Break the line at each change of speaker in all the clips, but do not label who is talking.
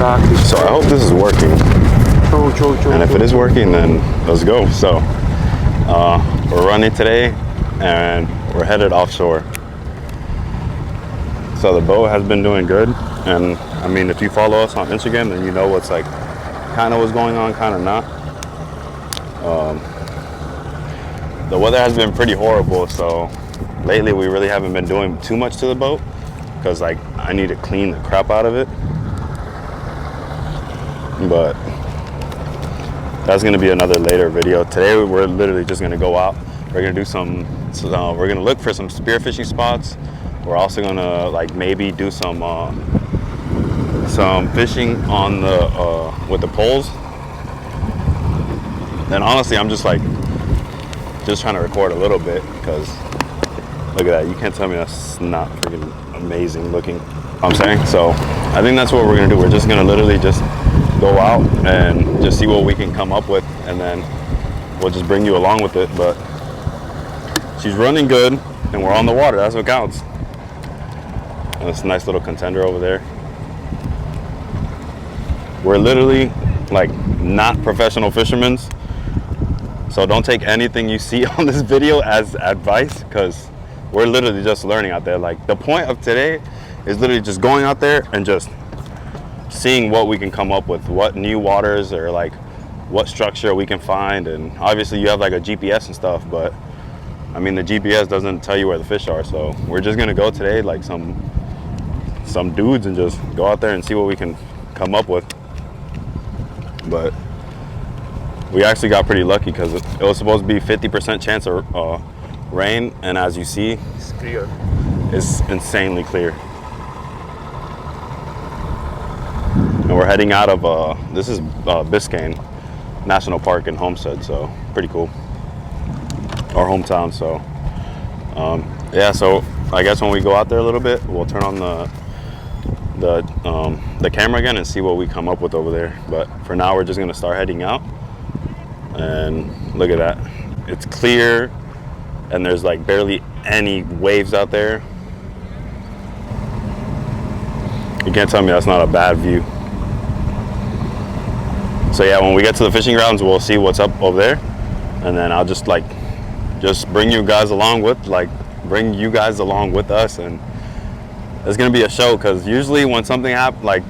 So I hope this is working. And if it is working, then let's go. So we're running today and we're headed offshore. So the boat has been doing good. And I mean, if you follow us on Instagram, then you know what's like kind of what's going on, kind of not. The weather has been pretty horrible. So lately we really haven't been doing too much to the boat because like I need to clean the crap out of it. But that's gonna be another later video. Today we're literally just gonna go out. We're gonna do we're gonna look for some spearfishing spots. We're also gonna like maybe do some fishing on the with the poles. And honestly, I'm just trying to record a little bit because look at that. You can't tell me that's not freaking amazing looking. I'm saying, so I think that's what we're gonna do. We're just gonna literally just go out and just see what we can come up with, and then we'll just bring you along with it. But she's running good and we're on the water. That's what counts. And it's a nice little contender over there. We're literally like not professional fishermen, so don't take anything you see on this video as advice because we're literally just learning out there. Like the point of today is literally just going out there and just seeing what we can come up with, what new waters or like what structure we can find. And obviously you have like a GPS and stuff, but I mean the GPS doesn't tell you where the fish are. So we're just gonna go today like some dudes and just go out there and see what we can come up with. But we actually got pretty lucky because it was supposed to be 50% chance of rain, and as you see,
it's clear.
It's insanely clear. And we're heading out of this is Biscayne National Park in Homestead, so pretty cool. Our hometown. So yeah, so I guess when we go out there a little bit, we'll turn on the camera again and see what we come up with over there. But for now, we're just gonna start heading out. And look at that, it's clear and there's like barely any waves out there. You can't tell me that's not a bad view. So yeah, when we get to the fishing grounds, we'll see what's up over there, and then I'll just bring you guys along with us. And it's gonna be a show because usually when something happens, like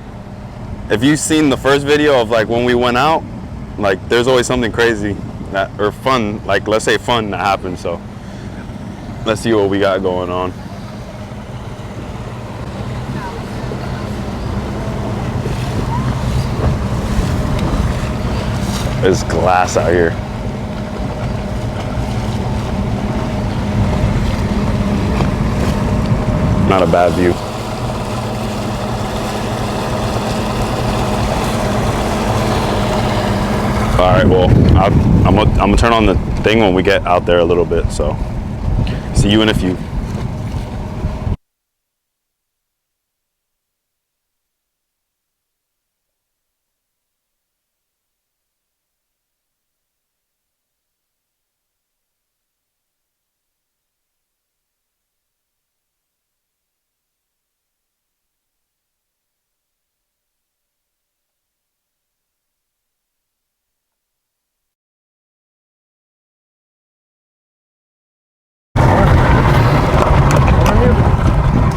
if you've seen the first video of like when we went out, like there's always something crazy or fun, like let's say fun that happens. So let's see what we got going on. There's glass out here. Not a bad view. All right, well, I'm gonna turn on the thing when we get out there a little bit. So see you in a few.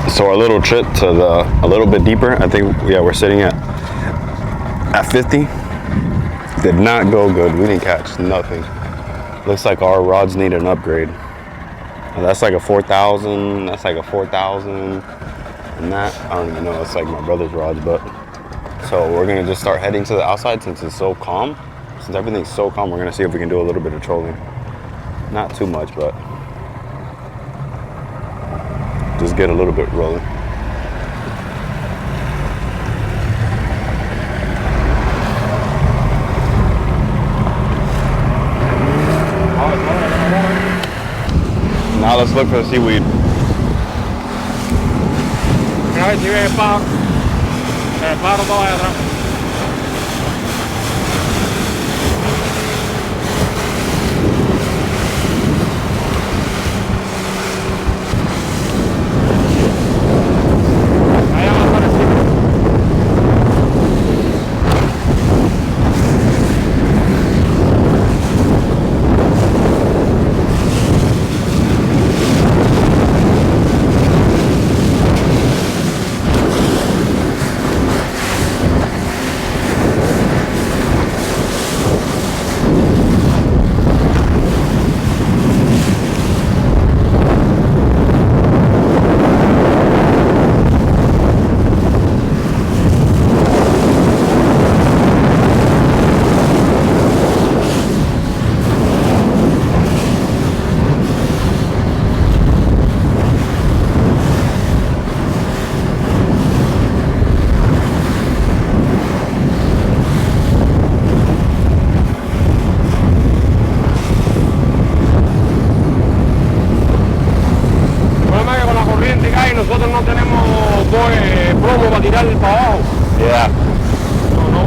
So our little trip to a little bit deeper, I think, yeah, we're sitting at 50. Did not go good. We didn't catch nothing. Looks like our rods need an upgrade. And that's like a 4,000. That's like a 4,000. And that, I don't even know. It's like my brother's rods, but. So we're gonna just start heading to the outside since it's so calm. Since everything's so calm, we're gonna see if we can do a little bit of trolling. Not too much, but. Just get a little bit rolling. Now let's look for the seaweed.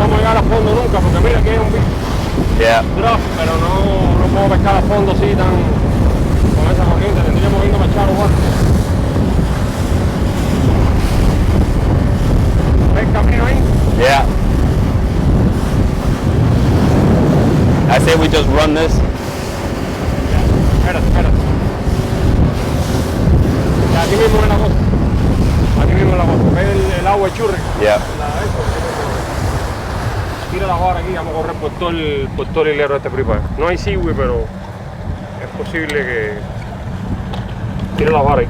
vamos a llegar a fondo nunca, porque mira que hay un big drop, pero no puedo pescar a fondo así tan con esa corriente, tendríamos que irnos a echar igual. ¿Ves el camino ahí?
Yeah. I say we just run this.
Espérate. Ya, aquí mismo es la cosa. Aquí mismo es la cosa. ¿Ves el agua churre?
Yeah.
Tira la vara aquí, vamos a correr por todo el hilero de este prepar. No hay seaweed, pero es posible que tire la vara ahí.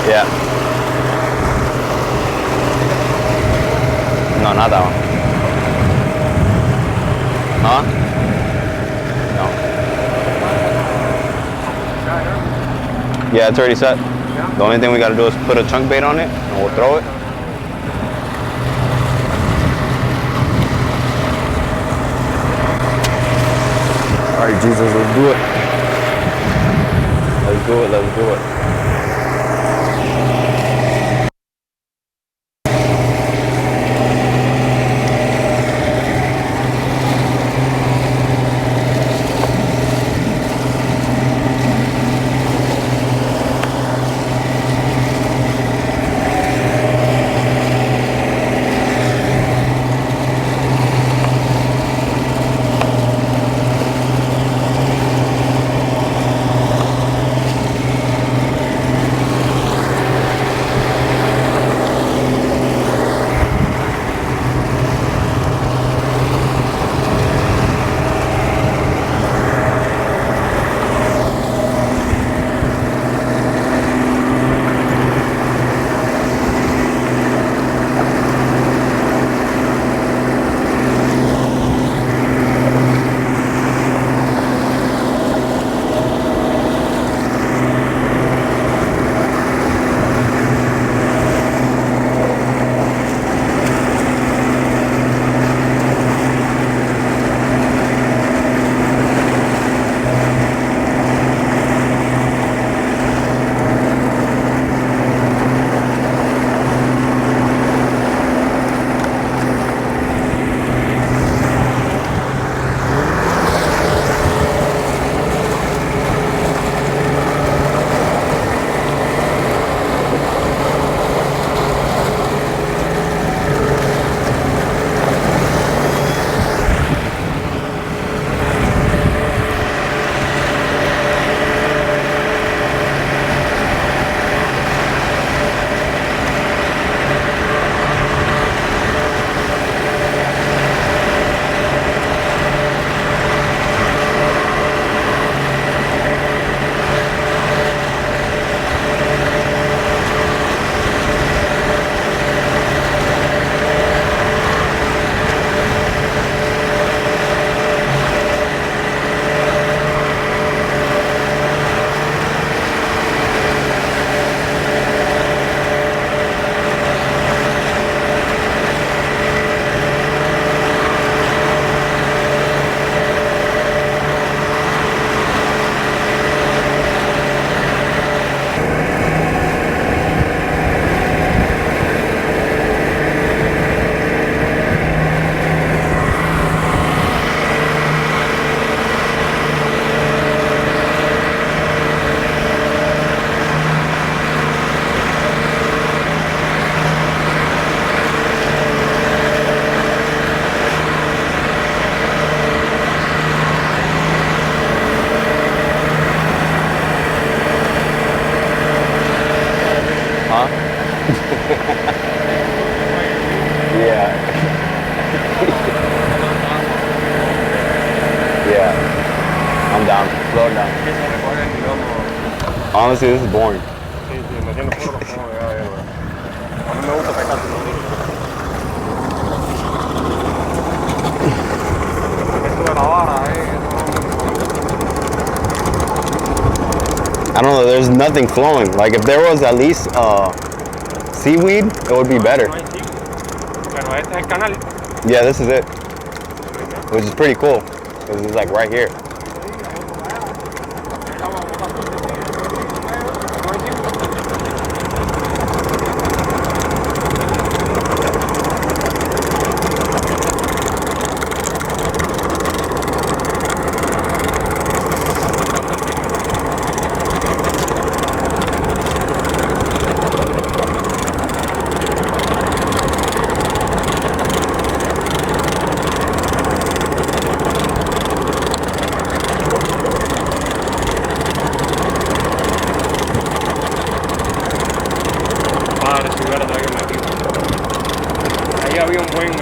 Yeah. No, not that one. Huh? No. Yeah, it's already set. The only thing we got to do is put a chunk bait on it, and we'll throw it. All right, Jesus, let's do it. Let's do it. honestly, this is boring.
Sí, sí, metiendo puro los cojones. A mí me gusta pescar su rodillo. Esto de la vara,
I don't know, there's nothing flowing. Like if there was at least seaweed, it would be better.
No hay sitio. Pero este es el canal.
Yeah, this is it. Which is pretty cool. Because it's like right here.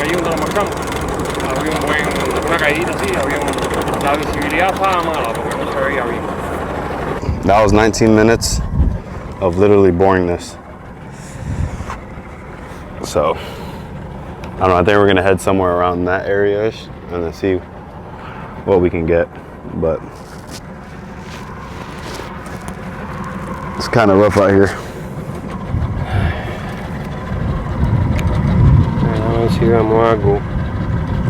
Ahí donde lo marcamos, había una caída así, la visibilidad estaba mala porque no se veía bien.
That was 19 minutes of literally boringness. So, I don't know, I think we're gonna head somewhere around that area-ish and then see what we can get, but it's kind of rough out here.
Si vemos algo.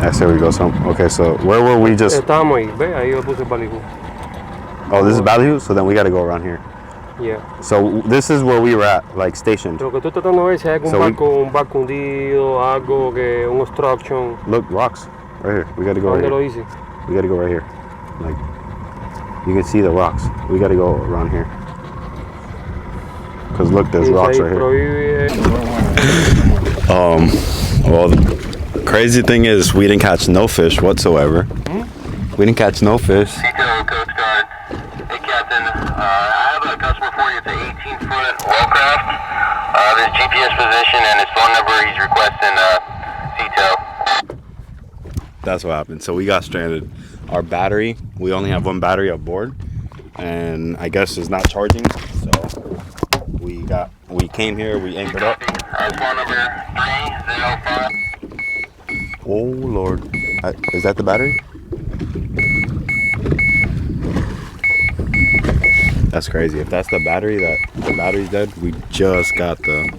Yes, there we go. Okay, so where were we just?
Estábamos ahí, ve, ahí yo puse el ballyhoo.
Oh, this is Ballyhoo, so then we got to go around here.
Yeah.
So this is where we were at, like stationed.
Lo que estoy tratando de ver si hay algún barco hundido, algo que un obstruction.
Look, rocks right here. We got to go right
¿Dónde lo
here.
hice?
We got to go right here. Like you can see the rocks. We got to go around here. Cause look, there's rocks right here. Well, the crazy thing is we didn't catch no fish whatsoever. We didn't catch no fish.
Seato, Coast Guard. Hey, Captain. I have a customer for you. It's an 18-foot wellcraft. This GPS position and his phone number. He's requesting Seato.
That's what happened. So we got stranded. Our battery, we only have one battery aboard, and I guess it's not charging. So we came here, we anchored up.
His phone number 305.
Oh Lord, is that the battery? That's crazy. If that's the battery, the battery's dead. We just got the.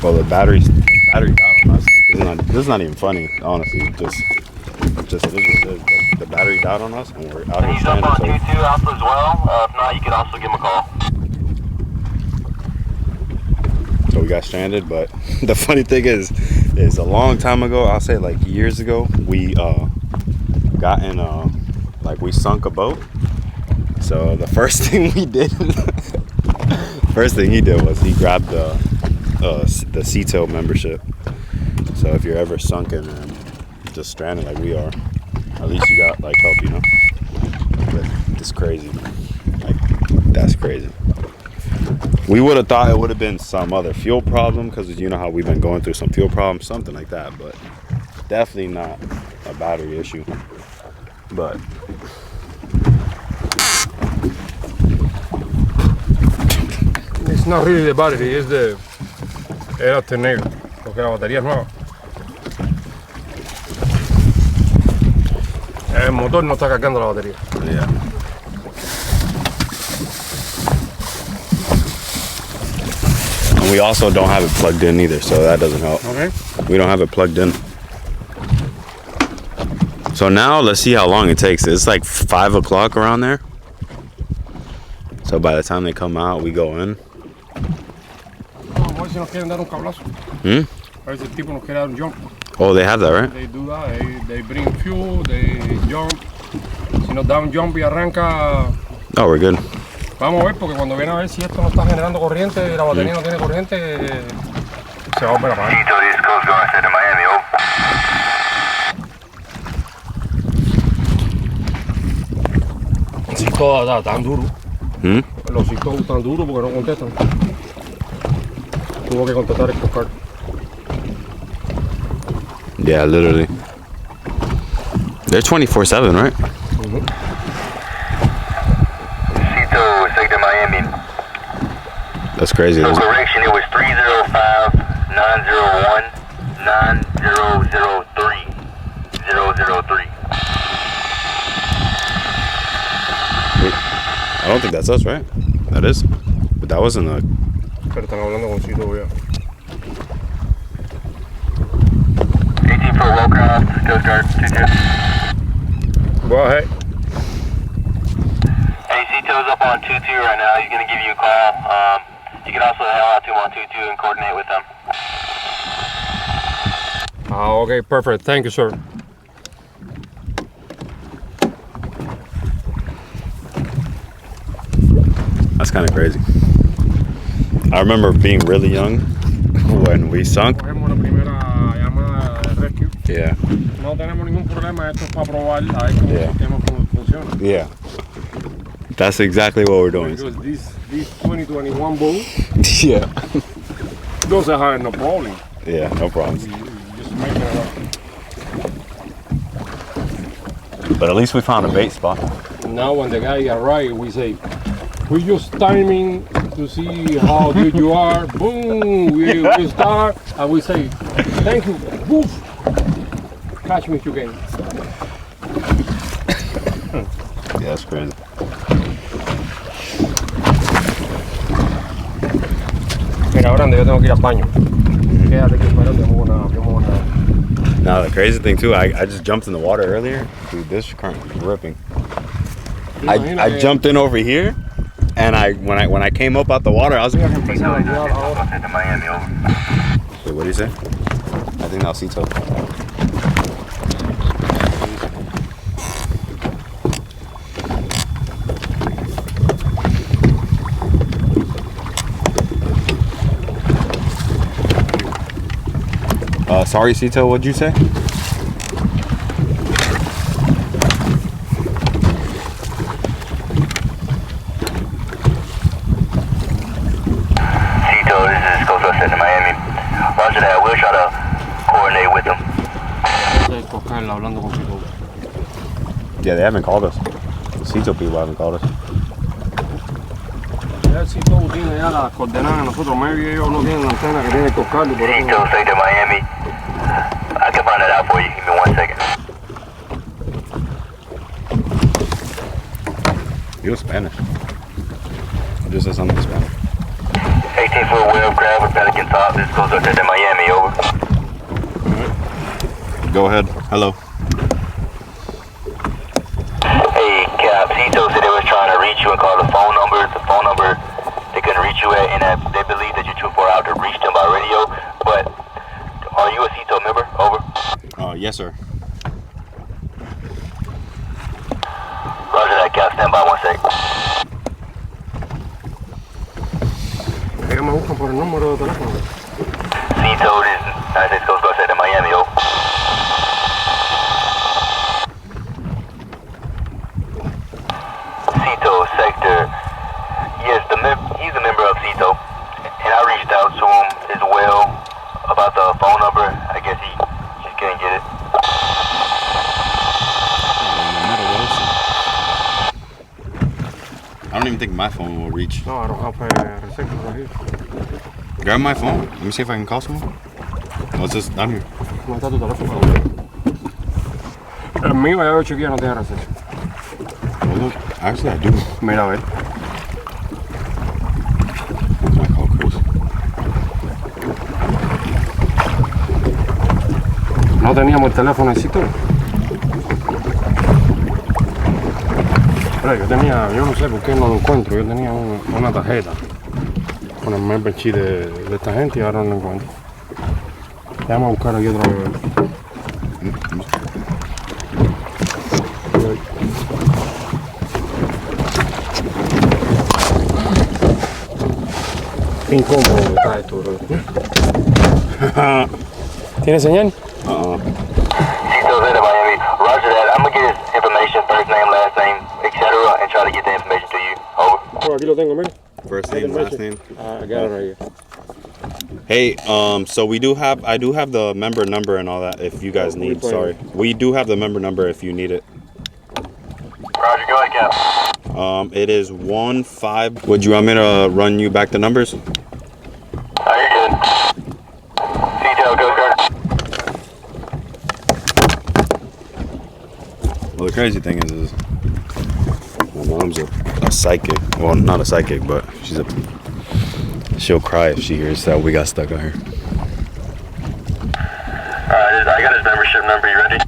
Well, the battery's died on us. This is not even funny, honestly. Just is what it is. The battery died on us, and we're out here
He's up
stranded.
on 22 Alpha as well. If not, you can also give him a call.
So we got stranded, but the funny thing is a long time ago, I'll say like years ago, we got in we sunk a boat. So the first thing he did was he grabbed the Seato membership. So if you're ever sunken and just stranded like we are, at least you got like help, you know. But it's crazy. Like that's crazy. We would have thought it would have been some other fuel problem because you know how we've been going through some fuel problems, something like that, but definitely not a battery issue. But
It's not really the battery, it's era este negro, porque la batería es nueva. El motor no está cargando la batería.
yeah. And we also don't have it plugged in either, so that doesn't help.
Okay.
We don't have it plugged in. So now let's see how long it takes. It's like 5 o'clock around there. So by the time they come out, we go in.
Vamos a ver si nos quieren dar un cablazo. A ver si el tipo nos quiere dar un jump.
Oh, they have that, right?
They do that, they bring fuel, they jump. Si nos da un jump y arranca,
Oh, we're good.
vamos a ver, porque cuando viene a ver si esto no está generando corriente y la batería no tiene corriente, se va a volver a apagar.
Seato, this is Coast Guard. Said to Miami.
Si todo está tan duro,
Hmm?
los sitios tan duros porque no contestan. Tuvo que contestar el Coast Guard.
Yeah, literally. They're 24/7, right?
Cito, Sector Miami.
That's crazy.
So
There's,
correction, it was 305 901 9003 003.
I don't think that's us, right? That is. But that wasn't a.
Pero están hablando con Cito, ya.
18 foot Wellcraft, Coast Guard 22.
Go ahead.
Hey, Cito's up on 22 right now. He's going to give you a call. You can also head out to him on 22 and coordinate with him.
Okay, perfect. Thank you, sir.
That's kind of crazy. I remember being really young when we sunk.
Cogemos la primera llamada de rescue.
Yeah.
No tenemos ningún problema. Esto es para probar a ver cómo el sistema funciona.
Yeah. That's exactly what we're doing.
Because this 2021 boat
Yeah.
doesn't have no problem.
Yeah, no problems.
Just making it up.
But at least we found a bait spot.
Now when the guy arrives, we say, we just timing to see how good you are. Boom, we start and we say, thank you. Woof. Catch me if you can.
Yeah, that's crazy.
Mira, Brando, yo tengo que ir al baño. Quédate aquí esperando, yo me voy a.
Now the crazy thing too, I just jumped in the water earlier. Dude, this current is ripping. I jumped in over here, and when I came up out the water, I was. Wait,
Cito, to Miami, over.
what do you say? I think that's Cito. Sorry, Cito, what'd you say?
Cito, this is Coast Guard Sector Miami. Roger that, we'll try to coordinate with them.
Hablando con Cito.
Yeah, they haven't called us. The Cito people haven't called us.
Ya Cito tiene ya las coordenadas, nosotros maybe ellos no tienen la antena que tiene que tocarlo, por eso.
Cito, Sector Miami. I can find that out for you. Give me 1 second.
He was Spanish. He just said something in Spanish.
18 foot whale crab with Pelican top. This goes up to Miami, over.
Go ahead. Hello.
Hey, Cap, Cito said they was trying to reach you and call the phone number. The phone number they couldn't reach you at, and that they believe that you're too far out to reach them by radio. But are you a Cito member? Over.
Yes, sir.
Roger that, Cap. Stand by 1 sec.
Ellos me buscan por el número de teléfono.
Cito, this United States Coast Guard Sector Miami, over. Cito Sector. Yes, he's a member of Cito, and I reached out to him as well about the phone number. I guess he just couldn't get it.
I don't even think my phone will reach.
No, I don't have reception right here.
Grab my phone. Let me see if I can call someone. Oh, it's just down here.
¿Cómo está tu teléfono? El mío ya lo chequeé, no tiene recepción.
Oh, look. Actually, I do.
Mira, a ver.
I call Chris.
No teníamos el teléfono en Cito. Pero yo no sé por qué no lo encuentro. Yo tenía una tarjeta con el membership de esta gente y ahora no lo encuentro. Vamos a buscar aquí otra vez. Qué incómodo está esto, bro. ¿Tiene señal?
Cito Sector Miami. Roger that. I'm gonna get his information, first name, last name, etc., and try to get the information to you. Over.
Oh, aquí lo tengo, mira.
First name, last name.
I got it right here.
Hey, so I do have the member number and all that if you guys need. Sorry, we do have the member number if you need it. It is 1-5. Would you want me to run you back the numbers?
You're good. Detail, Coast Guard.
Well, the crazy thing is my mom's a psychic. Well, not a psychic, but she'll cry if she hears that we got stuck out here.
I got his membership number. You ready?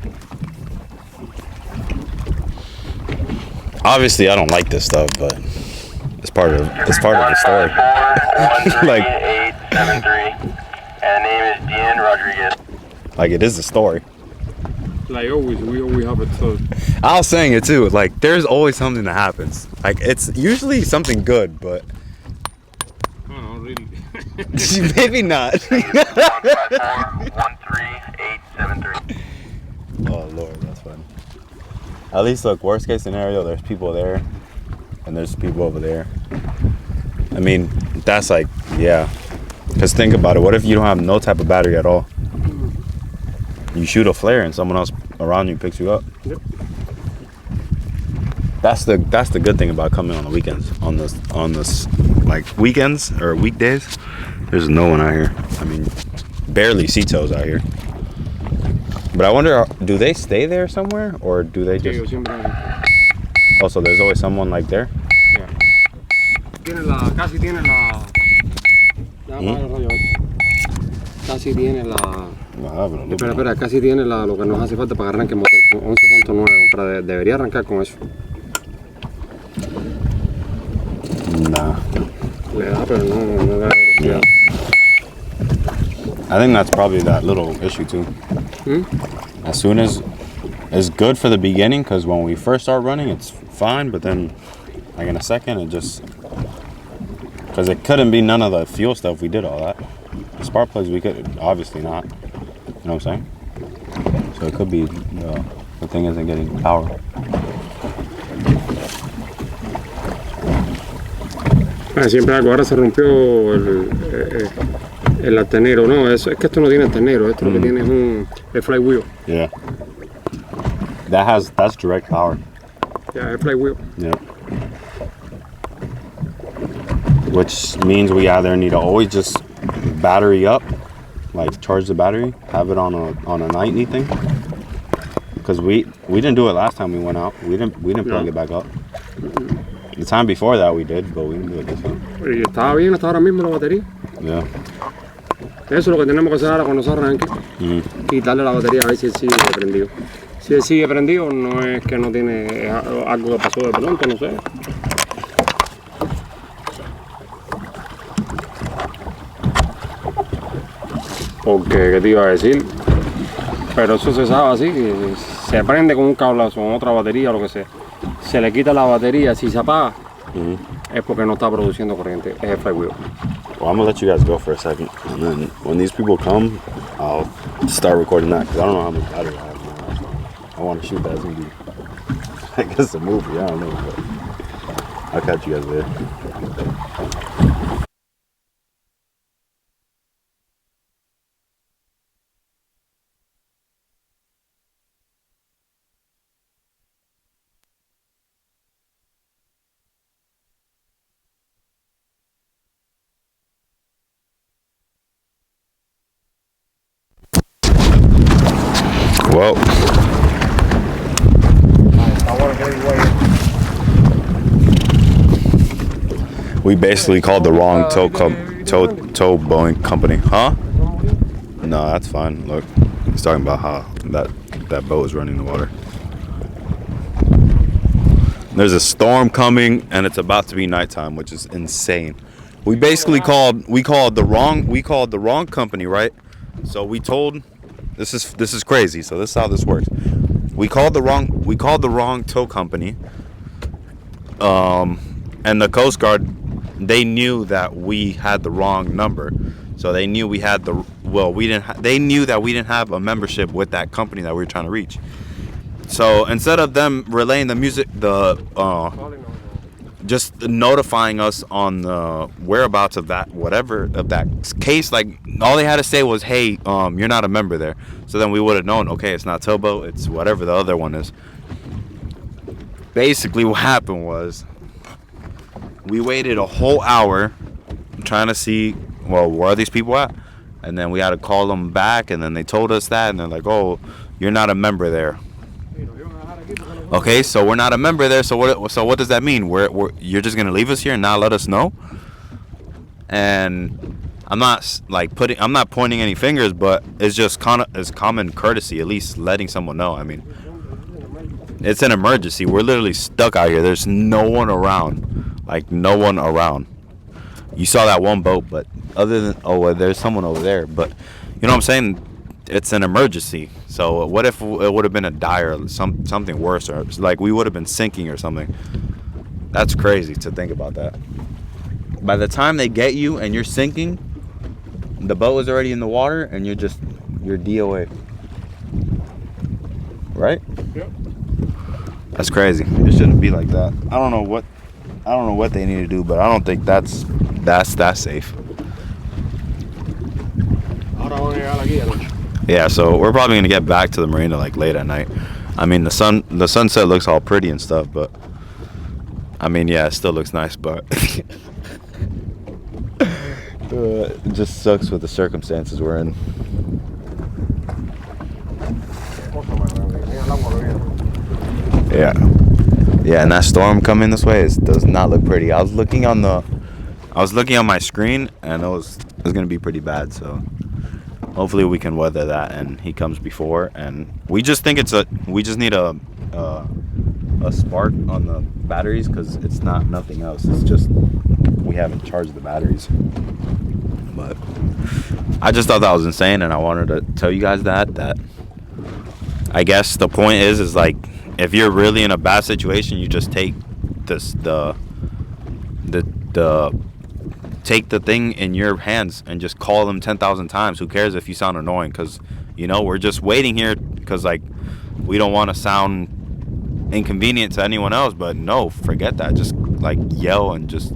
Obviously, I don't like this stuff, but it's part of the story.
154-13873.
Like-
And the name is Dean Rodriguez.
Like, it is the story.
Like always, we always have it. So
I was saying it too. Like, there's always something that happens. Like, it's usually something good, but
I don't know, really.
maybe not.
154-13873.
Oh Lord, that's fun. At least, look, worst case scenario, there's people there, and there's people over there. I mean, that's like, yeah. Because think about it. What if you don't have no type of battery at all? You shoot a flare and someone else around you picks you up.
Yep.
That's the good thing about coming on the weekends. On this like weekends or weekdays, there's no one out here. I mean, barely CITOs out here. But I wonder, do they stay there somewhere or do they
Sí, yo
just?
siempre.
Also, there's always someone like there.
Casi tiene la. Casi tiene la. Espera, casi tiene lo que nos hace falta para que arranque el motor. 11.9, pero debería arrancar con eso.
Nah.
Le da, pero no da velocidad.
I think that's probably that little issue too. As soon as it's good for the beginning, because when we first start running, it's fine. But then, like in a second, it just because it couldn't be none of the fuel stuff. We did all that. The spark plugs we could obviously not. You know what I'm saying? So it could be the thing isn't getting power.
Siempre algo. Ahora se rompió el alternero. No, es que esto no tiene alternero. Esto lo que tiene es el flywheel.
Yeah. That's direct power.
Ya, el flywheel.
Yeah. Which means we either need to always just battery up, like charge the battery, have it on a night thing. Because we didn't do it last time we went out. We didn't plug it back up. The time before that we did, but we didn't do it this time.
Y estaba bien hasta ahora mismo la batería.
Yeah.
Eso es lo que tenemos que hacer ahora cuando se arranque. Quitarle la batería a ver si él sigue prendido. Si él sigue prendido, no es que no tiene algo que pasó de pronto, no sé. Porque, ¿qué te iba a decir? Pero eso se sabe así, que se prende con un cablazo, con otra batería o lo que sea. Se le quita la batería, si se apaga, es porque no está produciendo corriente, es el flywheel.
Well, I'm gonna let you guys go for a second, and then when these people come, I'll start recording that because I don't know how much battery I have now. I want to shoot that. It's gonna be, I guess, a movie. I don't know, but I'll catch you guys later. Well, we basically called the wrong tow Boeing company, huh? No, that's fine. Look, he's talking about how that boat is running the water. There's a storm coming, and it's about to be nighttime, which is insane. We basically called the wrong company, right? So we told. This is crazy. So this is how this works. We called the wrong tow company. And the Coast Guard, they knew that we had the wrong number. So they knew we had they knew that we didn't have a membership with that company that we were trying to reach. So instead of them relaying just notifying us on the whereabouts of that case, like all they had to say was, hey, you're not a member there. So then we would have known, okay, it's not Towboat, it's whatever the other one is. Basically what happened was We waited a whole hour trying to see, well, where are these people at? And then we had to call them back, and then they told us that, and they're like, oh, you're not a member there. Okay, so we're not a member there, so what does that mean? You're just going to leave us here and not let us know? And I'm not pointing any fingers, but it's just it's common courtesy, at least letting someone know. I mean, it's an emergency. We're literally stuck out here. There's no one around. Like, no one around. You saw that one boat, but other than, well, there's someone over there. But, you know what I'm saying? It's an emergency. So what if it would have been a dire, something worse, or like we would have been sinking or something? That's crazy to think about that. By the time they get you and you're sinking, the boat is already in the water and you're DOA. Right?
Yep.
That's crazy. It shouldn't be like that. I don't know what they need to do, but I don't think that's safe. Yeah, so we're probably gonna get back to the marina like late at night. I mean, the sunset looks all pretty and stuff, but I mean, yeah, it still looks nice, but it just sucks with the circumstances we're in. Yeah, and that storm coming this way does not look pretty. I was looking on my screen, and it was gonna be pretty bad. So hopefully we can weather that, and he comes before. And we just think we just need a spark on the batteries, because it's nothing else. It's just we haven't charged the batteries. But I just thought that was insane, and I wanted to tell you guys that I guess the point is like, if you're really in a bad situation, you just take take the thing in your hands and just call them 10,000 times. Who cares if you sound annoying? Because, you know, we're just waiting here because, like, we don't want to sound inconvenient to anyone else. But no, forget that. Just, like, yell and just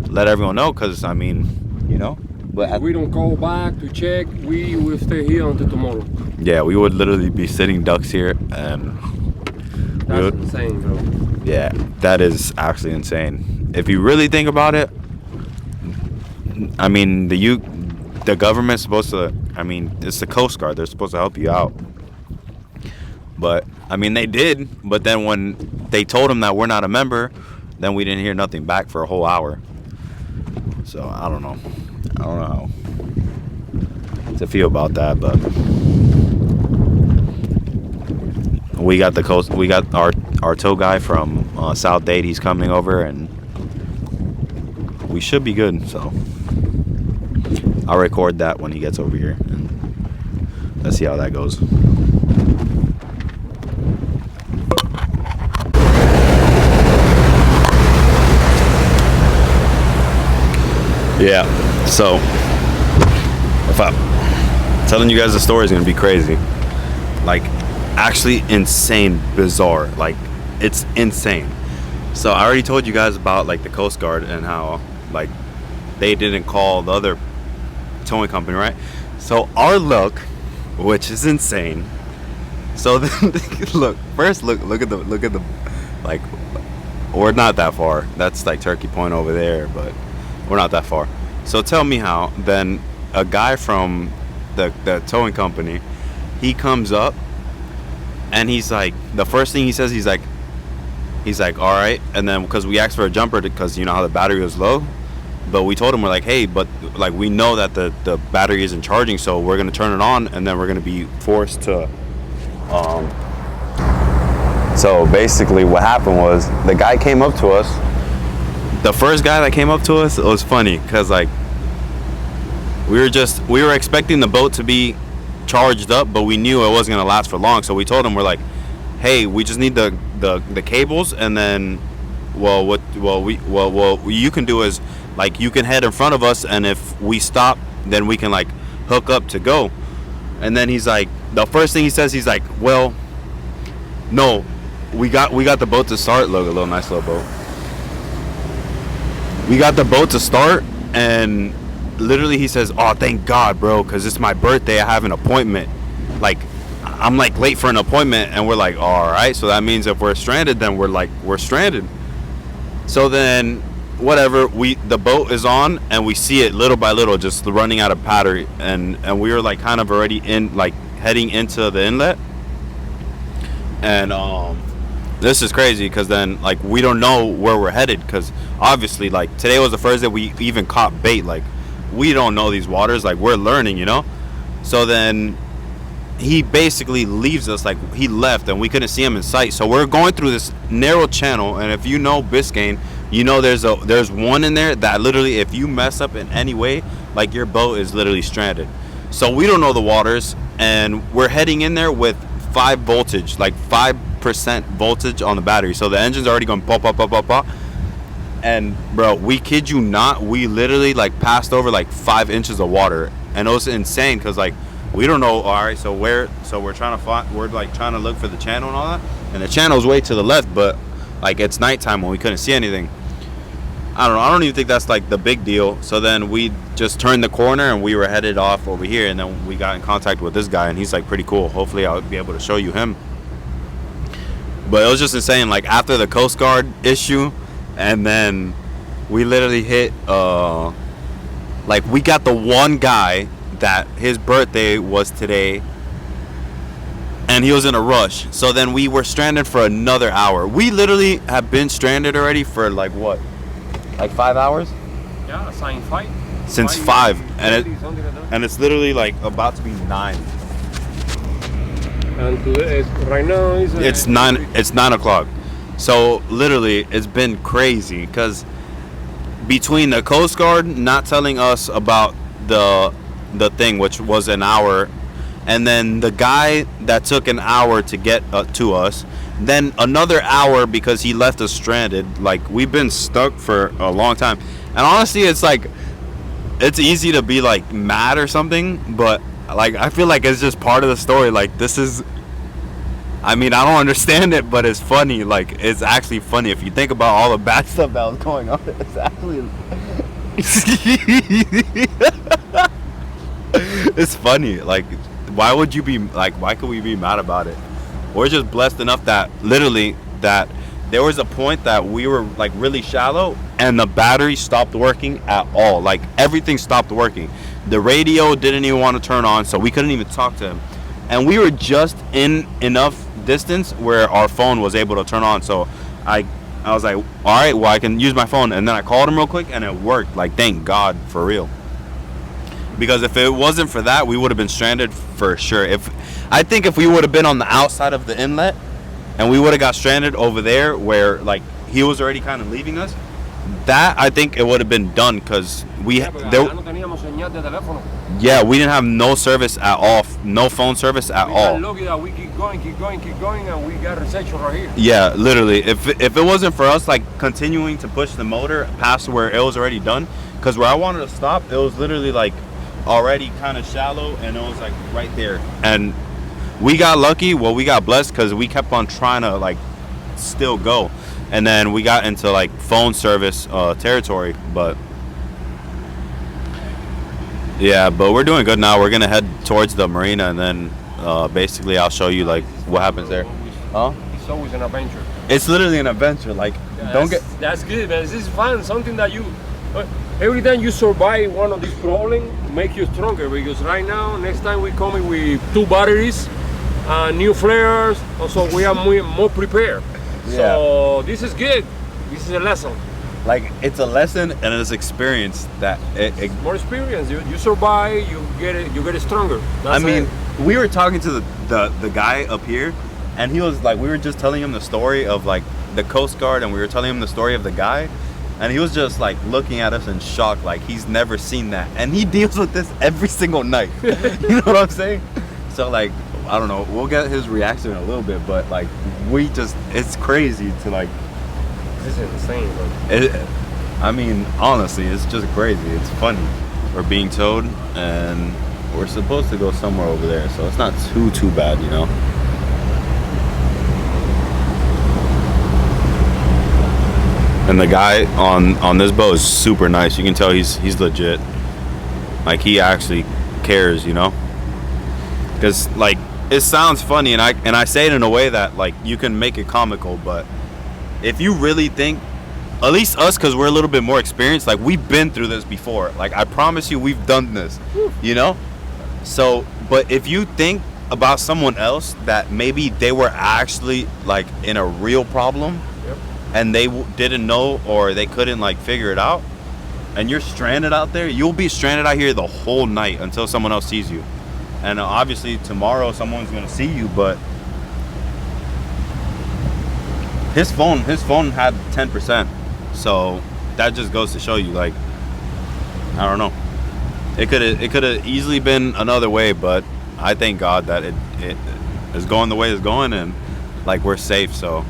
let everyone know, because, I mean, you know. But
if we don't call back to check, we will stay here until tomorrow.
Yeah, we would literally be sitting ducks here, and
that's insane, bro.
Yeah, that is actually insane. If you really think about it, I mean, the government's supposed to, I mean, it's the Coast Guard. They're supposed to help you out. But, I mean, they did. But then when they told them that we're not a member, then we didn't hear nothing back for a whole hour. So, I don't know how to feel about that, but we got our tow guy from South Dade. He's coming over, and we should be good. So I'll record that when he gets over here, and let's see how that goes. Yeah, so if I'm telling you guys the story is gonna be crazy, like, actually insane, bizarre, like, it's insane. So I already told you guys about, like, the Coast Guard and how, like, they didn't call the other towing company, right? So our luck, which is insane. So then, look at the, like, we're not that far. That's like Turkey Point over there, but we're not that far. So tell me how. Then a guy from the towing company, he comes up, and he's like, the first thing he says, he's like, all right. And then, because we asked for a jumper, because you know how the battery was low, but we told him, we're like, hey, but like, we know that the battery isn't charging, so we're gonna turn it on, and then we're gonna be forced to so basically what happened was, the guy came up to us. The first guy that came up to us, it was funny, because like, we were expecting the boat to be charged up, but we knew it wasn't gonna last for long. So we told him, we're like, hey, we just need the cables, and then what you can do is, like, you can head in front of us, and if we stop, then we can, like, hook up to go. And then he's like, the first thing he says, he's like, well, no, we got the boat to start. Look, a little nice little boat. We got the boat to start, and literally he says, oh, thank God, bro, because it's my birthday. I have an appointment. Like, I'm like late for an appointment, and we're like, all right, so that means if we're stranded, then we're stranded. So then whatever, the boat is on and we see it little by little just running out of battery, and we were like kind of already in, like heading into the inlet. And this is crazy because then like we don't know where we're headed, because obviously like today was the first day we even caught bait. Like we don't know these waters, like we're learning, you know. So then he basically leaves us, like he left and we couldn't see him in sight. So we're going through this narrow channel, and if you know Biscayne, you know there's one in there that literally if you mess up in any way, like your boat is literally stranded. So we don't know the waters, and we're heading in there with 5 voltage, like 5% voltage on the battery. So the engine's already going pop, pop, pop, pop, pop. And bro, we kid you not, we literally like passed over like 5 inches of water, and it was insane because like we don't know. All right, so we're trying to find, we're like trying to look for the channel and all that, and the channel's way to the left, but like it's nighttime when we couldn't see anything. I don't even think that's like the big deal. So then we just turned the corner and we were headed off over here, and then we got in contact with this guy, and he's like pretty cool. Hopefully I'll be able to show you him. But it was just insane, like after the Coast Guard issue, and then we literally hit like we got the one guy that his birthday was today, and he was in a rush. So then we were stranded for another hour. We literally have been stranded already for like what? Like 5 hours?
Yeah, sign 5.
Since 5, and it's literally like about to be 9.
And today, right now
It's 9. It's 9 o'clock. So literally, it's been crazy because between the Coast Guard not telling us about the thing, which was an hour, and then the guy that took an hour to get to us, then another hour because he left us stranded. Like we've been stuck for a long time, and honestly it's like it's easy to be like mad or something, but like I feel like it's just part of the story. Like this is, I mean, I don't understand it, but it's funny. Like it's actually funny if you think about all the bad stuff that was going on. It's actually it's funny. Like why would you be like, why could we be mad about it? We're just blessed enough that literally that there was a point that we were like really shallow and the battery stopped working at all. Like everything stopped working. The radio didn't even want to turn on, so we couldn't even talk to him. And we were just in enough distance where our phone was able to turn on. So I was like, all right, well I can use my phone. And then I called him real quick and it worked. Like thank God, for real. Because if it wasn't for that, we would have been stranded for sure. I think if we would have been on the outside of the inlet and we would have got stranded over there where like he was already kind of leaving us, that I think it would have been done, because we didn't have no service at all, no phone service at all.
Lucky that we keep going, and we got reception right here.
Yeah, literally. If it wasn't for us like continuing to push the motor past where it was already done, because where I wanted to stop, it was literally like already kind of shallow, and it was like right there. And we got lucky, well we got blessed, because we kept on trying to like still go, and then we got into like phone service territory. But yeah, but we're doing good now. We're gonna head towards the marina, and then basically I'll show you like what happens there. Huh?
It's always an adventure.
It's literally an adventure. Like
that's good, man. This is fun. Something that you every time you survive one of these problems, make you stronger. Because right now, next time we come in with 2 batteries, new flares, also we are more prepared.
Yeah.
So this is good. This is a lesson.
Like it's a lesson and it's experience that
more experience. You survive. You get it stronger. That's
we were talking to the guy up here, and he was like, we were just telling him the story of like the Coast Guard, and we were telling him the story of the guy. And he was just like looking at us in shock, like he's never seen that. And he deals with this every single night. You know what I'm saying? So like, I don't know, we'll get his reaction in a little bit, but like it's crazy to like.
This is insane, bro.
I mean, honestly, it's just crazy. It's funny. We're being towed, and we're supposed to go somewhere over there, so it's not too bad, you know. And the guy on this boat is super nice. You can tell he's legit. Like he actually cares, you know. Because like it sounds funny, and I say it in a way that like you can make it comical, but if you really think at least us, because we're a little bit more experienced, like we've been through this before. Like I promise you, we've done this, you know. So, but if you think about someone else that maybe they were actually like in a real problem,
Yep.
and they didn't know or they couldn't like figure it out, and you're stranded out there, you'll be stranded out here the whole night until someone else sees you. And obviously tomorrow someone's gonna see you, but his phone had 10%. So that just goes to show you, like, I don't know. It could have easily been another way, but I thank God that it is going the way it's going, and like we're safe. So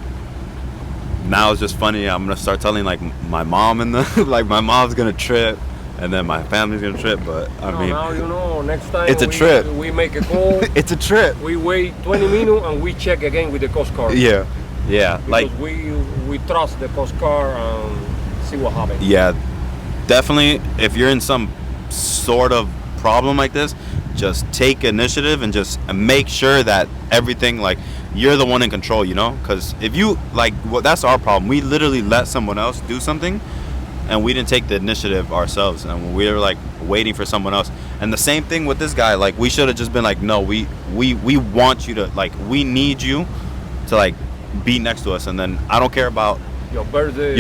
now it's just funny. I'm gonna start telling like my mom and the like my mom's gonna trip, and then my family's gonna trip. But I mean,
now you know. Next time
it's a trip.
We make a call.
It's a trip.
We wait 20 minutes and we check again with the Coast Guard.
Yeah,
Because
like
we trust the Coast Guard and see what happens.
yeah, definitely. If you're in some sort of problem like this, just take initiative and just make sure that everything, like, you're the one in control, you know. Because if you like, well, that's our problem. We literally let someone else do something, and we didn't take the initiative ourselves, and we were like waiting for someone else. And the same thing with this guy. Like, we should have just been like, no, we want you to, like, we need you to like be next to us. And then I don't care about
Your birthday.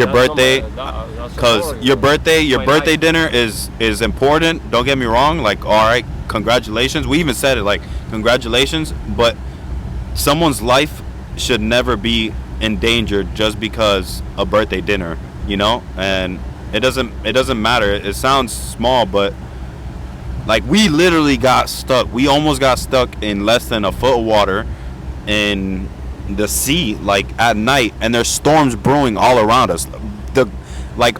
because your birthday dinner is important. Don't get me wrong. Like, all right, congratulations. We even said it, like, congratulations. But someone's life should never be endangered just because a birthday dinner, you know. And it doesn't matter. It sounds small, but like, we literally got stuck. We almost got stuck in less than a foot of water in the sea, like, at night, and there's storms brewing all around us.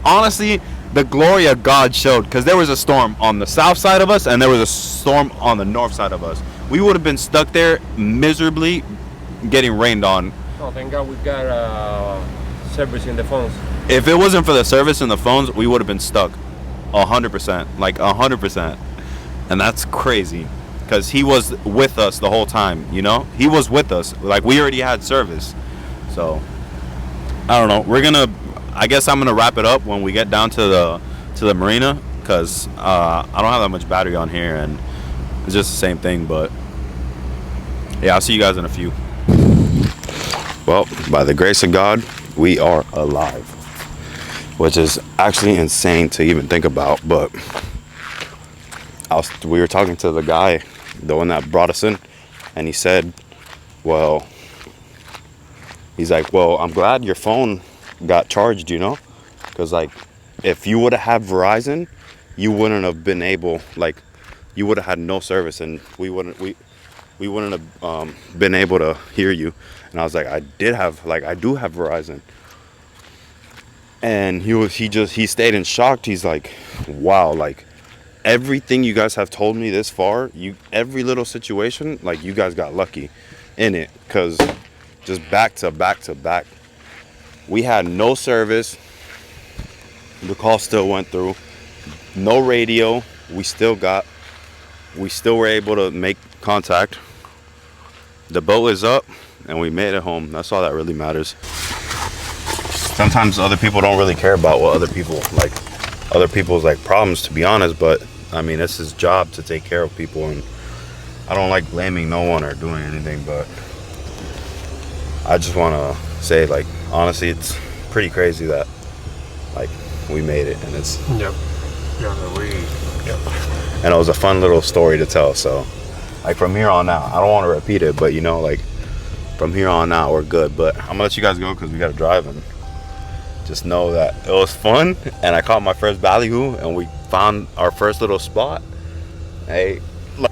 Honestly, the glory of God showed, because there was a storm on the south side of us and there was a storm on the north side of us. We would have been stuck there miserably, getting rained on.
Oh, thank God we got service in the phones.
If it wasn't for the service in the phones, we would have been stuck 100%, like 100%. And that's crazy, because he was with us the whole time, you know. He was with us, like, we already had service. So I don't know, I guess I'm gonna wrap it up when we get down to the marina, because I don't have that much battery on here, and it's just the same thing. But yeah, I'll see you guys in a few. Well, by the grace of God, we are alive, which is actually insane to even think about. But we were talking to the guy, the one that brought us in, and he said, well, he's like, well, I'm glad your phone got charged, you know, because, like, if you would have had Verizon, you wouldn't have been able, like, you would have had no service, and we wouldn't have been able to hear you. And I was like, I do have Verizon. And he stayed in shock. He's like, wow, like, everything you guys have told me this far, every little situation, like, you guys got lucky in it, because just back to back to back, we had no service. The call still went through. No radio. We still were able to make contact. The boat is up, and we made it home. That's all that really matters. Sometimes other people don't really care about what other people's like problems, to be honest. But I mean, it's his job to take care of people, and I don't like blaming no one or doing anything. But I just want to say, like, honestly, it's pretty crazy that, like, we made it, and it's
Yep.
and it was a fun little story to tell. So, like, from here on out, I don't want to repeat it, but, you know, like, from here on out, we're good. But I'm gonna let you guys go because we gotta drive, and just know that it was fun, and I caught my first ballyhoo, and we found our first little spot. Hey, look,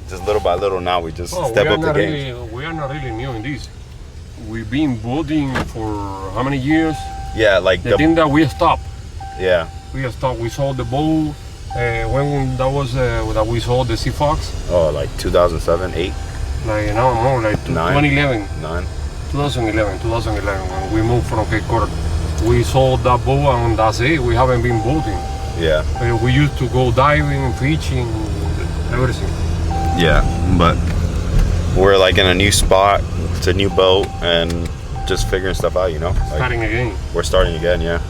just little by little, now we just step up the game.
We are not really new in this. We've been boating for how many years?
Yeah, like
The thing that we stopped.
yeah.
We stopped. We sold the boat. When that was that we sold the Sea Fox.
Oh, like 2007, 8,
Like, no, more like 2011.
9.
2011 when we moved from Cape Coral. We sold that boat, and that's it. We haven't been boating.
Yeah.
We used to go diving, fishing, everything.
Yeah, but we're like in a new spot. It's a new boat, and just figuring stuff out, you know. Like,
Starting again.
we're starting again, yeah.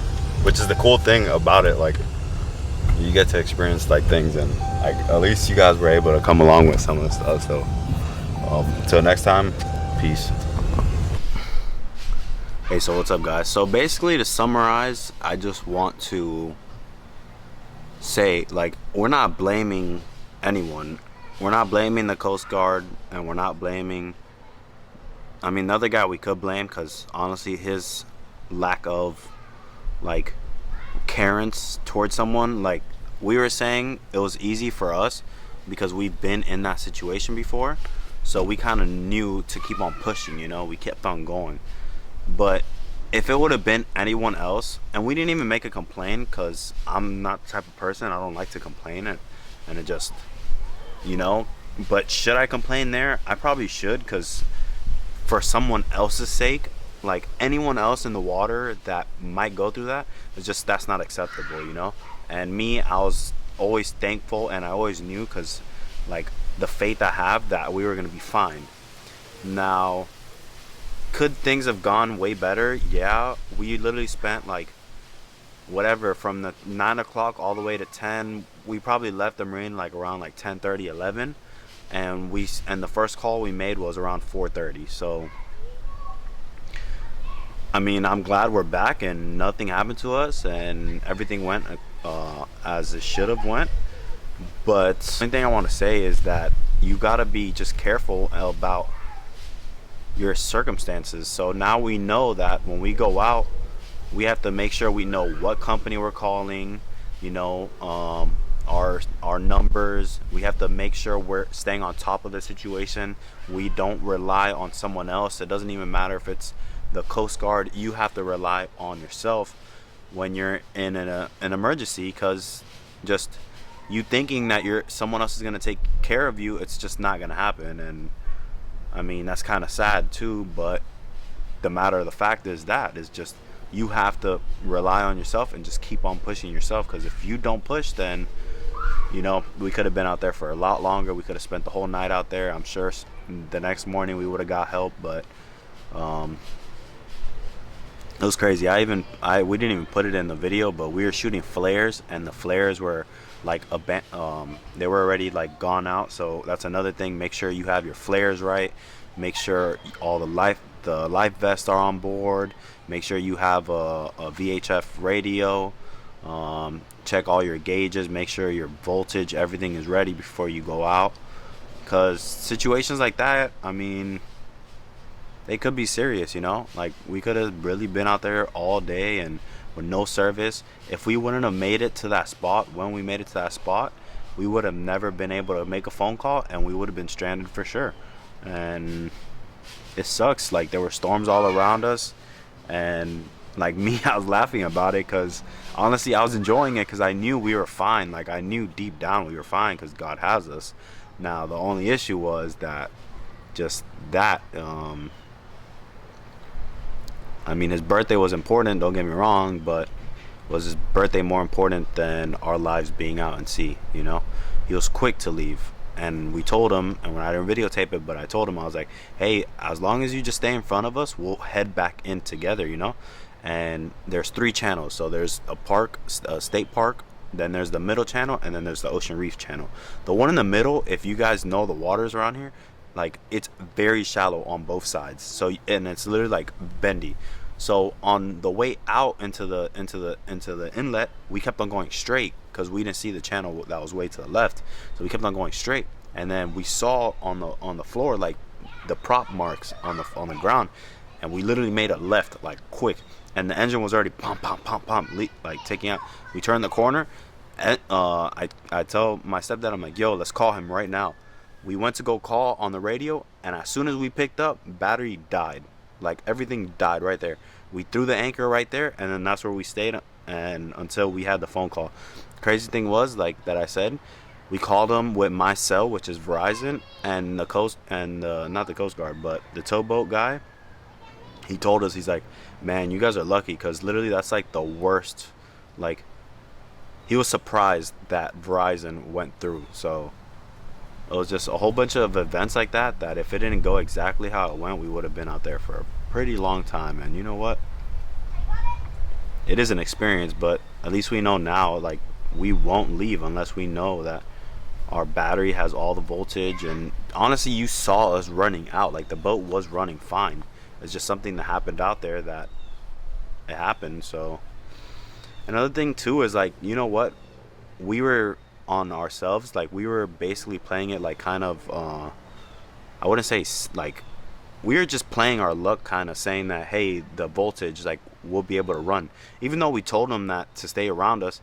which is the cool thing about it. Like, you get to experience like things, and like at least you guys were able to come along with some of the stuff. So until next time, peace. Hey, so what's up, guys? So basically, to summarize, I just want to say, like, we're not blaming anyone. We're not blaming the Coast Guard, and we're not blaming, I mean, the other guy we could blame, because honestly his lack of like careness towards someone, like we were saying, it was easy for us because we've been in that situation before, so we kind of knew to keep on pushing, you know. We kept on going. But if it would have been anyone else, and we didn't even make a complaint, because I'm not the type of person, I don't like to complain, and it just, you know. But should I complain there? I probably should, because for someone else's sake, like anyone else in the water that might go through that, it's just, that's not acceptable, you know. And me, I was always thankful, and I always knew, because like the faith I have, that we were going to be fine. Now, could things have gone way better? Yeah, we literally spent like whatever from the 9 o'clock all the way to 10. We probably left the marine like around like 10:30, 11, and the first call we made was around 4:30. So I mean, I'm glad we're back and nothing happened to us, and everything went as it should have went. But the only thing I want to say is that you gotta be just careful about your circumstances. So now we know that when we go out, we have to make sure we know what company we're calling, you know, our numbers. We have to make sure we're staying on top of the situation. We don't rely on someone else. It doesn't even matter if it's the Coast Guard. You have to rely on yourself when you're in an emergency, because just you thinking that someone else is going to take care of you, it's just not going to happen. And I mean, that's kind of sad too, but the matter of the fact is just you have to rely on yourself and just keep on pushing yourself, because if you don't push, then, you know, we could have been out there for a lot longer. We could have spent the whole night out there. I'm sure the next morning we would have got help, but it was crazy. We didn't even put it in the video, but we were shooting flares, and the flares were like they were already like gone out. So that's another thing. Make sure you have your flares right. Make sure all the life vests are on board. Make sure you have a VHF radio. Check all your gauges. Make sure your voltage, everything is ready before you go out, because situations like that, I mean, they could be serious, you know. Like, we could have really been out there all day and with no service. If we wouldn't have made it to that spot, when we made it to that spot, we would have never been able to make a phone call, and we would have been stranded for sure. And it sucks. Like, there were storms all around us, and like me, I was laughing about it, because honestly I was enjoying it, because I knew we were fine. Like, I knew deep down we were fine, because God has us. Now the only issue was that I mean, his birthday was important, don't get me wrong, but was his birthday more important than our lives being out at sea, you know? He was quick to leave, and we told him, and when I didn't videotape it, but I told him, I was like, hey, as long as you just stay in front of us, we'll head back in together, you know? And there's 3 channels. So there's a state park, then there's the middle channel, and then there's the Ocean Reef channel. The one in the middle, if you guys know the waters around here, like, it's very shallow on both sides. So, and it's literally like bendy. So on the way out into the inlet, we kept on going straight, because we didn't see the channel that was way to the left. So we kept on going straight, and then we saw on the floor, like, the prop marks on the ground, and we literally made a left, like, quick, and the engine was already pump, like, taking out. We turned the corner, and I tell my stepdad, I'm like, yo, let's call him right now. We went to go call on the radio, and as soon as we picked up, battery died. Like, everything died right there. We threw the anchor right there, and then that's where we stayed, and until we had the phone call. Crazy thing was, like that I said, we called them with my cell, which is Verizon, and not the Coast Guard, but the towboat guy. He told us, he's like, man, you guys are lucky, because literally that's like the worst. Like, he was surprised that Verizon went through. So it was just a whole bunch of events like that if it didn't go exactly how it went, we would have been out there for a pretty long time. And you know what? it is an experience, but at least we know now, like, we won't leave unless we know that our battery has all the voltage. And honestly, you saw us running out, like the boat was running fine. It's just something that happened out there that it happened. So another thing too is, like, you know what, we were on ourselves, like we were basically playing it like kind of I wouldn't say like, we were just playing our luck, kind of saying that, hey, the voltage, like, we'll be able to run, even though we told them that to stay around us.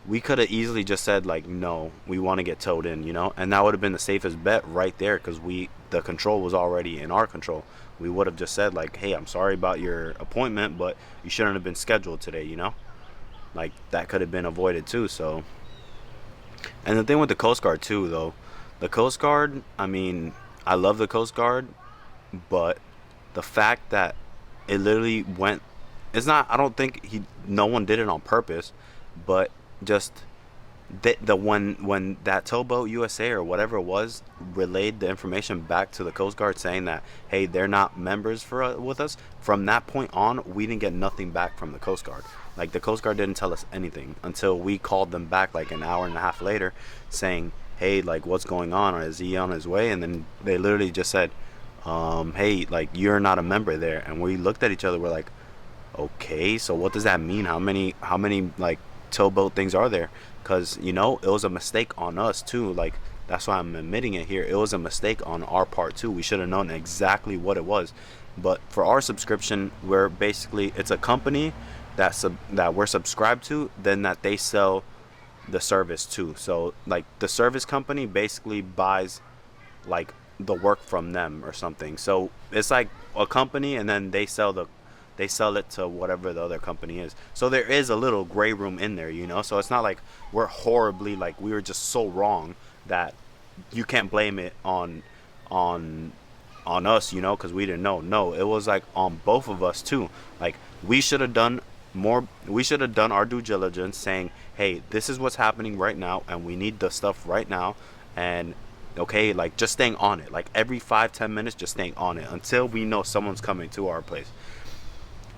We could have easily just said, like, no, we want to get towed in, you know, and that would have been the safest bet right there, because the control was already in our control. We would have just said, like, hey, I'm sorry about your appointment, but you shouldn't have been scheduled today, you know, like that could have been avoided too. So, and the thing with the Coast Guard too, though, the Coast Guard, I mean, I love the Coast Guard, but the fact that it literally went, it's not, I don't think no one did it on purpose, but just when that towboat USA or whatever it was relayed the information back to the Coast Guard saying that, hey, they're not members with us, from that point on we didn't get nothing back from the Coast Guard. Like, the Coast Guard didn't tell us anything until we called them back like an hour and a half later saying, hey, like, what's going on, or is he on his way? And then they literally just said, hey, like, you're not a member there. And we looked at each other, we're like, okay, so what does that mean? How many like towboat things are there? Because, you know, it was a mistake on us too. Like, that's why I'm admitting it here. It was a mistake on our part too. We should have known exactly what it was. But for our subscription, we're basically, it's a company that we're subscribed to, then that they sell the service to. So, like, the service company basically buys, like, the work from them or something. So it's like a company, and then they sell it to whatever the other company is. So there is a little gray room in there, you know. So it's not like we're horribly, like, we were just so wrong that you can't blame it on us, you know, because we didn't know. No, it was like on both of us too. Like, we should have done more. We should have done our due diligence, saying, hey, this is what's happening right now, and we need the stuff right now. And okay, like, just staying on it, like every 5-10 minutes, just staying on it until we know someone's coming to our place.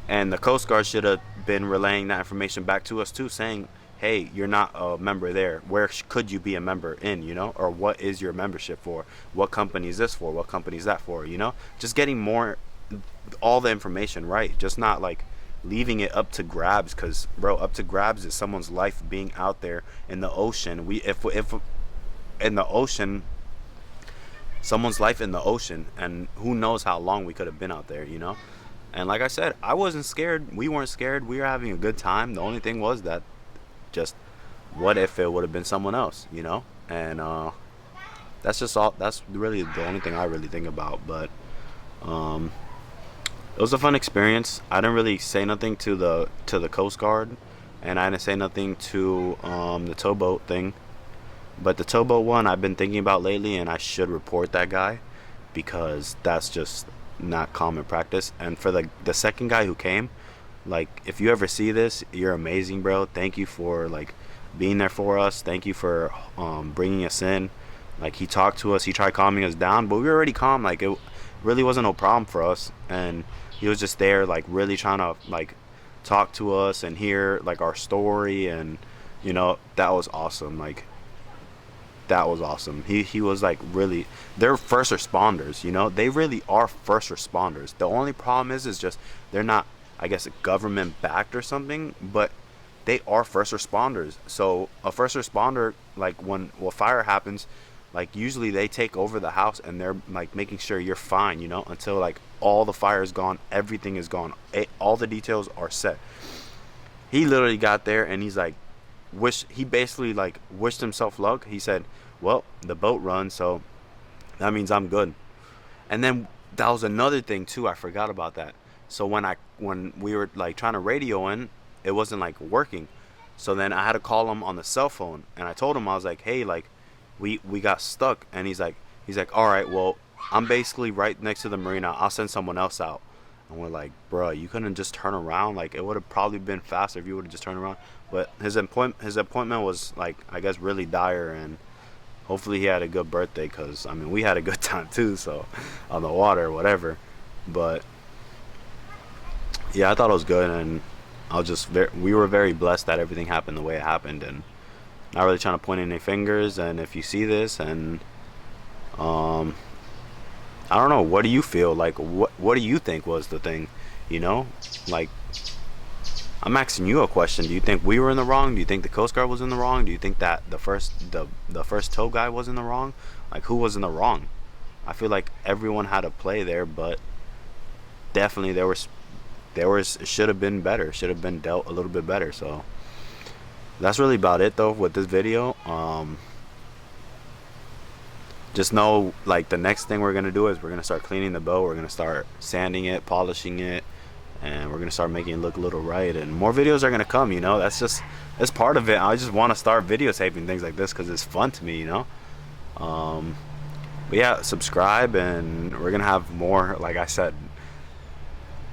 And the Coast Guard should have been relaying that information back to us too, saying, hey, you're not a member there, where could you be a member in, you know, or what is your membership for, what company is this for, what company is that for, you know, just getting all the information right, just not like leaving it up to grabs. Because, bro, up to grabs is someone's life being out there in the ocean. If in the ocean, someone's life in the ocean, and who knows how long we could have been out there, you know. And like I said, I wasn't scared, we weren't scared, we were having a good time. The only thing was that, just, what if it would have been someone else, you know. And that's just all, that's really the only thing I really think about. But it was a fun experience. I didn't really say nothing to the Coast Guard, and I didn't say nothing to the towboat thing. But the towboat one, I've been thinking about lately, and I should report that guy, because that's just not common practice. And for the second guy who came, like, if you ever see this, you're amazing, bro. Thank you for, like, being there for us. Thank you for bringing us in. Like, he talked to us, he tried calming us down, but we were already calm. Like, it really wasn't no problem for us. And he was just there, like, really trying to, like, talk to us and hear, like, our story. And, you know, that was awesome. Like, that was awesome. He was like, really, they're first responders, you know, they really are first responders. The only problem is just they're not, I guess, government backed or something, but they are first responders. So a first responder, like, when fire happens, like, usually they take over the house and they're like making sure you're fine, you know, until like all the fire is gone, everything is gone, all the details are set. He literally got there and he's like, he basically like wished himself luck. He said, well, the boat runs, so that means I'm good. And then that was another thing too, I forgot about that. So when we were like trying to radio in, it wasn't like working. So then I had to call him on the cell phone, and I told him, I was like, hey, like, we got stuck. And he's like, all right, well, I'm basically right next to the marina, I'll send someone else out. And we're like, bro, you couldn't just turn around? Like, it would have probably been faster if you would have just turned around. But his appointment was, like, I guess, really dire, and hopefully he had a good birthday, because, I mean, we had a good time too, so, on the water or whatever. But yeah, I thought it was good. And we were very blessed that everything happened the way it happened, and not really trying to point any fingers. And if you see this, and I don't know, what do you feel like? What do you think was the thing? You know, like, I'm asking you a question. Do you think we were in the wrong? Do you think the Coast Guard was in the wrong? Do you think that the first tow guy was in the wrong? Like, who was in the wrong? I feel like everyone had a play there, but definitely there was should have been better. Should have been dealt a little bit better. So that's really about it though with this video. Just know, like, the next thing we're gonna do is we're gonna start cleaning the boat. We're gonna start sanding it, polishing it, and we're gonna start making it look a little right. And more videos are gonna come, you know. That's part of it. I just want to start videotaping things like this because it's fun to me, you know. But yeah, subscribe, and we're gonna have more. Like I said,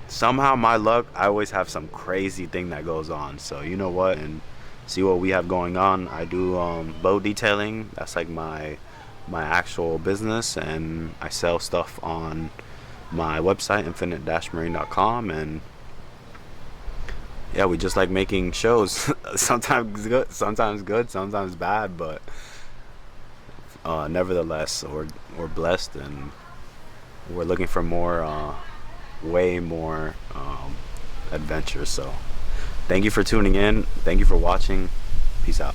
somehow my luck, I always have some crazy thing that goes on. So you know what, and see what we have going on. I do boat detailing. That's like my actual business, and I sell stuff on my website, infinite-marine.com. And yeah, we just like making shows. Sometimes good, sometimes bad, but nevertheless, we're blessed, and we're looking for more, way more adventures. So thank you for tuning in. Thank you for watching. Peace out.